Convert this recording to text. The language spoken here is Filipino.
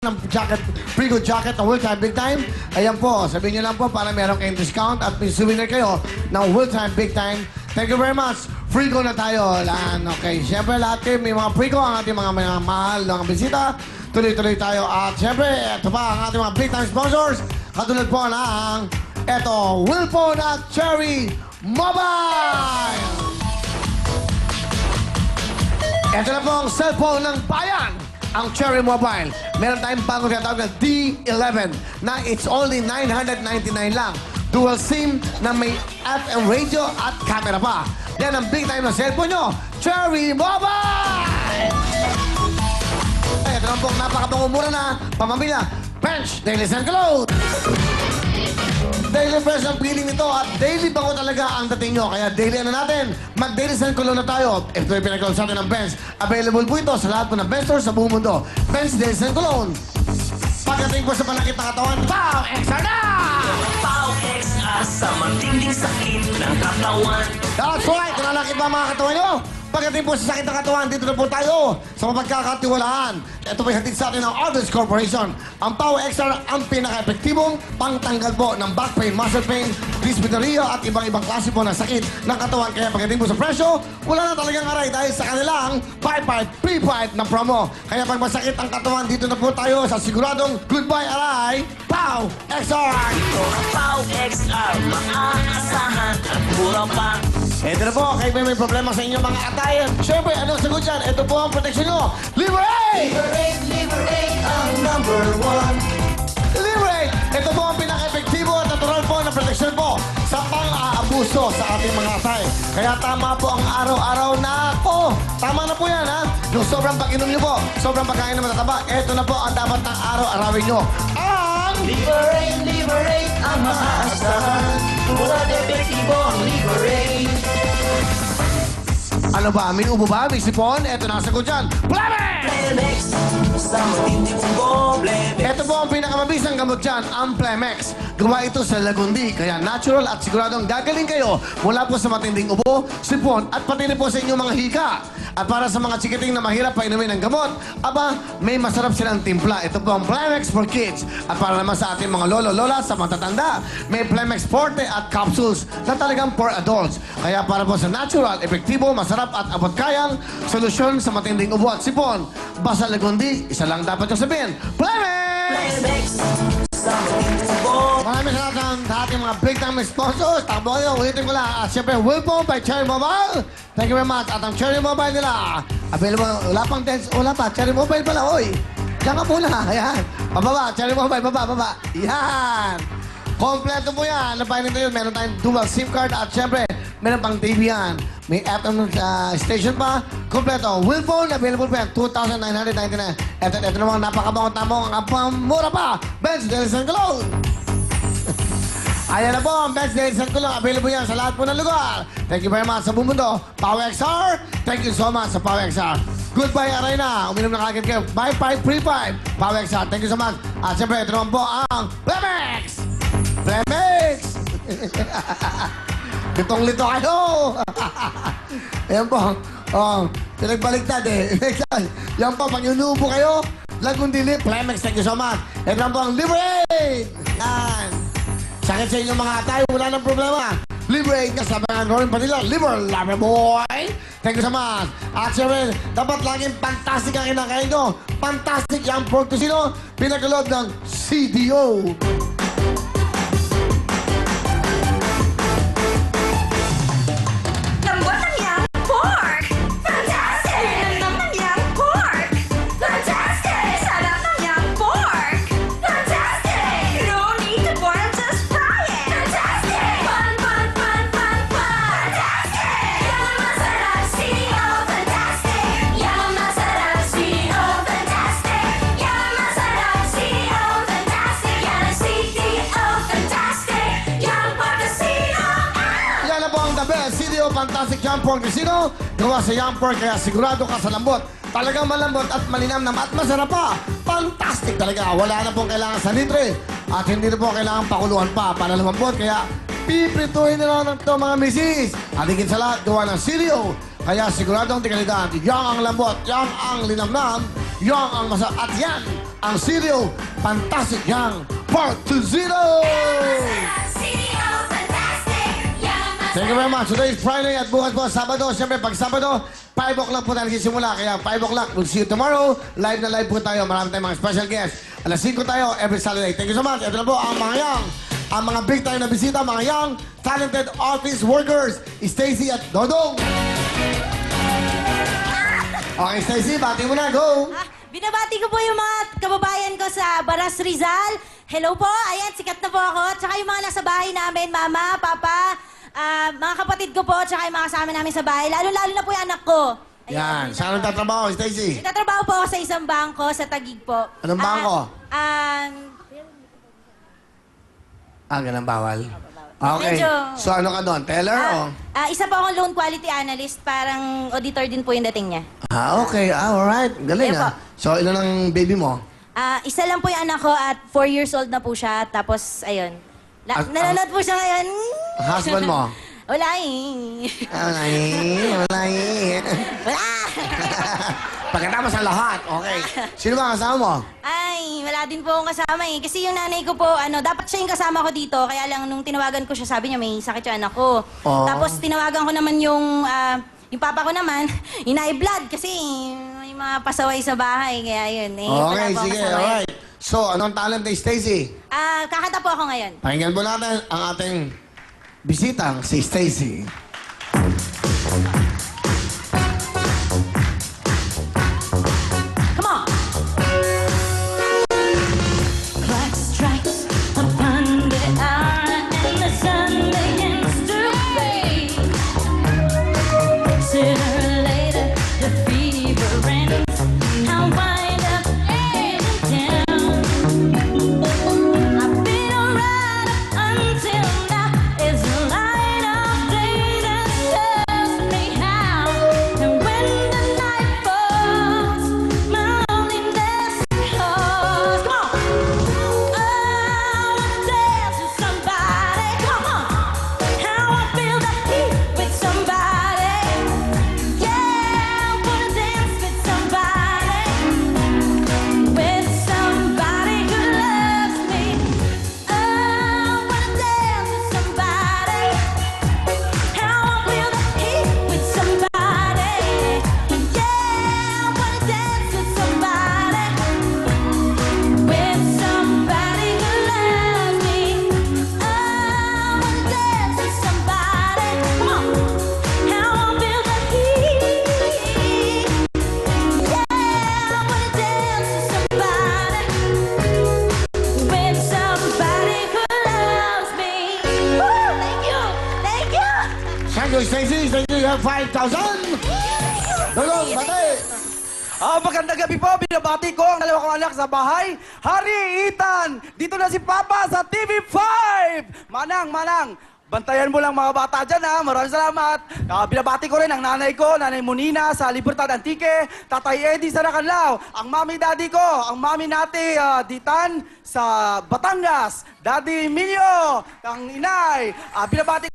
ng jacket, Frigo jacket ng World Time Big Time. Ayan po, sabihin nyo lang po para meron kayong discount at may souvenir kayo ng World Time Big Time. Thank you very much. Frigo na tayo. Okay, siyempre lahat kayo may mga Frigo, ang ating mga mahal ng bisita. Tuloy-tuloy tayo. At siyempre, ito pa ang ating mga big time sponsors. Katulad po ng eto, Willphone at Cherry Mobile. Ito na po ang cellphone ng bayan. Ang Cherry Mobile. Meron tayong bagong tinatawag na D11 na it's only 999 lang. Dual SIM na may FM radio at camera pa. Yan ang big time na cellphone nyo. Cherry Mobile! Ay, ito lang pong napakabangumura na pamamila. Bench, Daily Sun Clothes. Daily fresh ang feeling nito at daily bango talaga ang dating nyo. Kaya daily ano natin, mag-daily Sun Cologne na tayo. Ito yung pinag-cologne sa atin ng Bench. Available po ito sa lahat po ng Bench stores sa buong mundo. Bench Daily Sun Cologne. Pagdating po sa panakit ng katawan, Pow! Extra na! Pow Extra sa matinding sakit ng katawan. That's right! Kung nalakit ba mga katawan nyo? Pagdating po sa sakit ng katawan, dito na po tayo sa mapagkakatiwalaan. Ito po hatid sa atin ng Others Corporation. Ang Pow Extra ang pinaka-epektibong pangtanggal po ng back pain, muscle pain, dyspnea at ibang-ibang klase po ng sakit ng katawan. Kaya pagdating po sa presyo, wala na talagang aray dahil sa kanilang 5-5 pre-5 na promo. Kaya pag masakit ang katawan, dito na po tayo sa siguradong goodbye aray, Pow Extra! Ito ang Pow Extra, maaasahan at mura pa. Ito na po, kayo may problema sa inyong mga atay. Siyempre, anong sagot dyan? Ito po ang proteksyon nyo. Liberate! Liberate, liberate ang number one. Liberate! Ito po ang pinaka-epektibo at natural po na proteksyon po sa pang-aabuso sa ating mga atay. Kaya tama po ang araw-araw na po. Tama na po yan, ha? Yung sobrang pag-inom nyo po, sobrang pagkain na matataba, ito na po ang dapat ng araw-arawin nyo. Ang... Liberate, liberate ang maaasahan. Mura at epektibo ang liberate. Ano ba? May ubo ba? May sipon? Ito na ang sagot dyan. Plemex! Plemex sa matinding problema. Ito po ang pinakamabisang gamot dyan, ang Plemex. Gawa ito sa Lagundi, kaya natural at siguradong gagaling kayo mula po sa matinding ubo, sipon, at pati rin po sa inyong mga hika. At para sa mga chikiting na mahirap pa inumin ng gamot, aba, may masarap silang timpla. Ito po ang Plemex for Kids. At para naman sa ating mga lolo-lola, sa matatanda, may Plemex Forte at capsules na talagang for adults. Kaya para po sa natural, epektibo, masarap at abot-kayang solusyon sa matinding ubo at sipon. Basta Lagundi, isa lang dapat yung sabihin, Plemex! Plemex sa matinding ubo. Maraming salamat sa ating mga big time sponsors. Takbo kayo, ulitin ko lang. At siyempre, Willphone by Cherry Mobile. Thank you very much. At ang Cherry Mobile nila, available, wala pang dance, wala pa. Cherry Mobile pala, oy. Diyan ka muna, ayan. Pababa, Cherry Mobile, baba. Yan. Kompleto po yan. Napahin nito yun. Meron tayong dual SIM card at siyempre, meron pang TV yan. May FM station pa. Kompleto. Willphone, available po yan. 2,999. Ito namang napakabangot tamong ang pamura pa. Bench, Daily Sun Cologne. Ayan na po, ang Bench Daily Sun Cologne. Available yan sa lahat po ng lugar. Thank you very much sa buong mundo. Pow XR, thank you so much sa Pow XR. Goodbye, aray na. Uminom na kagad kayo. Bye, 5, free 5. Pow XR, thank you so much. At siyempre, ito naman po ang Plemex! Plemex! Litong-lito kayo! Ayan po. Oh, pinagbaligtad eh. Yan po, pag inuubo kayo, Lagundili, Plemex, thank you so much. Ito naman po ang Liberate! Yan. Sakit sa inyong mga atay, wala nang problema. Liberate ka sa mga Norin Padilla. Lover boy! Thank you so much. At siyempre, dapat laging fantastic ang kinakain nyo. Fantastic yung pork tocino, pinagkaloob ng CDO. Lambot ng yang pork! Fantastic! Lambot ng yang pork! Fantastic! Sarap ng yang pork! Fantastic! No need to boil, just fry it! Fantastic! Fun! Fantastic! Yan ang masarap, CDO! Fantastic! Yan ang masarap, CDO! Fantastic! Yan ang masarap, CDO! Fantastic! Yan ang CDO! Fantastic! Yan ang pagkasino! Yan na po ang the best CDO Fantastic Young Pork Casino. Gawa sa Young Pork, kaya sigurado ka sa lambot. Talagang malambot at malinamnam at masarap pa. Fantastic talaga. Wala na pong kailangan sa litre. At hindi na po kailangan pakuluan pa para lumambot. Kaya piprituhin na lang ito mga misis. At higit sa lahat, gawa ng CDO. Kaya siguradong tikalidad. Yang ang lambot, yang ang linamnam, yang ang masarap. At yan, ang City of Fantastic Young Part 2-0! City of Fantastic, young masarap. Thank you very much. Today is Friday at bukas po, Sabado. Siyempre, pag Sabado, 5 o'clock po tayo nagsisimula. Kaya 5 o'clock, we'll see you tomorrow. Live na live po tayo. Marami tayong mga special guests. Alas 5 tayo every Saturday. Thank you so much. Ito na po ang mga young, ang mga big time na bisita, mga young, talented office workers, Stacy at Dodong. Okay, Stacy, bati mo na. Go! Binabati ko po yung mga kababayan ko sa Baras Rizal. Hello po, ayan, sikat na po ako. Tsaka yung mga nasa bahay namin, mama, papa, mga kapatid ko po, tsaka yung mga kasama namin sa bahay. Lalo-lalo na po yung anak ko. Yan. Saan ang tatrabaho, Stacy? Nagtatrabaho po ako sa isang bangko sa Taguig po. Anong bangko? Ganang bawal. Okay. Medyo- So ano ka doon? Teller o? Isa po akong loan quality analyst, parang auditor din po yung dating niya. Okay. Alright. Galing Kaya po. So ilan ang baby mo? Isa lang po yung anak ko at 4 years old na po siya. Tapos, ayun. Nanonood po siya ngayon. Ang husband mo? Wala eh. Wala Wala! Pagkatapos ng lahat, okay. Sino ba ang kasama mo? Ay, wala din po akong kasama eh. Kasi yung nanay ko po, dapat siya yung kasama ko dito. Kaya lang, nung tinawagan ko siya, sabi niya may sakit yung anak ko. Oh. Tapos tinawagan ko naman yung papa ko naman, high blood kasi may mga pasaway sa bahay. Kaya yun, wala Okay, po akong sige, kasama. alright. So, anong talent ni Stacy? Kakanta po ako ngayon. Pakinggan po natin ang ating bisitang si Stacy. Come on! Clock strikes upon the hour and the sun begins to fade. Sooner or later, the fever ends. I'll wind up in town. I've been alright up until now. It's the light of day that shows me how. And when the night falls, my loneliness calls. Come on! I wanna dance with somebody. Come on! How I feel the heat with somebody. Yeah, I wanna dance with somebody. With somebody who loves me. I wanna dance with somebody. How I feel the heat with somebody. Yeah, I wanna dance with somebody. With somebody who loves me. I wanna dance with somebody. Come on. How I feel the heat. Yeah, I wanna dance with somebody. With somebody who loves me. Woo! Thank you. Thank you. Thank you, Stacy. Stacy, you have 5,000. Dodong, bate. Magandang gabi po, binabati ko ang dalawa kong anak sa bahay. Hari, Ethan, dito na si Papa sa TV5! Manang, bantayan mo lang mga bata dyan ha, maraming salamat. Binabati ko rin ang nanay ko, Nanay Monina sa Libertad Antique, Tatay Eddie sa Nacanlao, ang mami daddy ko, ang mami nati Ditan sa Batangas, Daddy Emilio, ang inay. Binabati